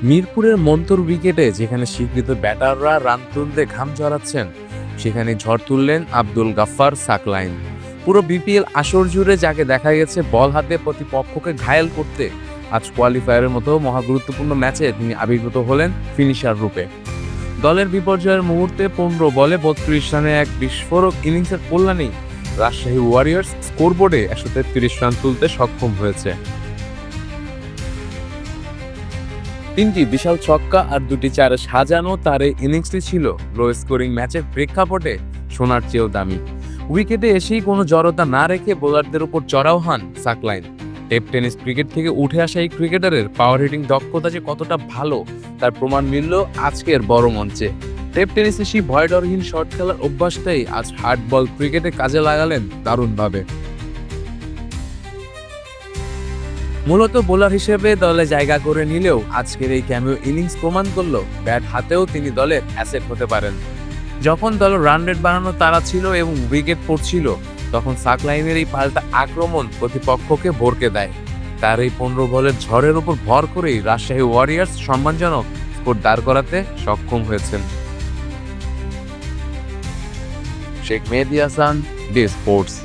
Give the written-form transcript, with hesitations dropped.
মিরপুরের মন্তর উইকেটে যেখানে স্বীকৃত ব্যাটাররা রান তুলতে ঘাম ঝরাচ্ছেন, সেখানে ঝড় তুললেন আব্দুল গাফফার সাকলাইন। পুরো বিপিএল আসর জুড়ে যাকে দেখা গেছে বল হাতে প্রতিপক্ষকে ঘায়েল করতে, আজ কোয়ালিফায়ারের মতো মহাগুরুত্বপূর্ণ ম্যাচে তিনি আবির্ভূত হলেন ফিনিশার রূপে। দলের বিপর্যয়ের মুহূর্তে 15 বলে 32 রানে এক বিস্ফোরক ইনিংসের কল্যাণেই রাজশাহী ওয়ারিয়র্স স্কোরবোর্ডে 133 রান তুলতে সক্ষম হয়েছে। তিনটি বিশাল ছক্কা আর দুটি চারে সাজানো তার এই ইনিংসটি ছিল লো স্কোরিং ম্যাচের প্রেক্ষাপটে সোনার চেয়েও দামি। উইকেটে এসেই কোনো জড়তা না রেখে বোলারদের উপর চড়াও হন সাকলাইন। টেপ টেনিস ক্রিকেট থেকে উঠে আসা এই ক্রিকেটারের পাওয়ার হিটিং দক্ষতা যে কতটা ভালো তার প্রমাণ মিলল আজকের বড় মঞ্চে। টেপ টেনিসে সেই ভয়ডরহীন শট খেলার অভ্যাসটাই আজ হার্ড বল ক্রিকেটে কাজে লাগালেন দারুণভাবে। মূলত বোলার হিসেবে দলে জায়গা করে নিলেও আজকের এই ক্যামিও ইনিংস প্রমাণ করল ব্যাট হাতেও তিনি দলের অ্যাসেট হতে পারেন। যখন দলের রান রেট বাড়ানো তাড়া ছিল এবং উইকেট পড়ছিল, তখন সাকলাইনের এই পাল্টা আক্রমণ প্রতিপক্ষকে ভরকে দেয়। তার এই 15 বলের ঝড়ের উপর ভর করেই রাজশাহী ওয়ারিয়র্স সম্মানজনক স্কোর দাঁড় করাতে সক্ষম হয়েছেন। শেখ মেহেদী হাসান, ডি স্পোর্টস।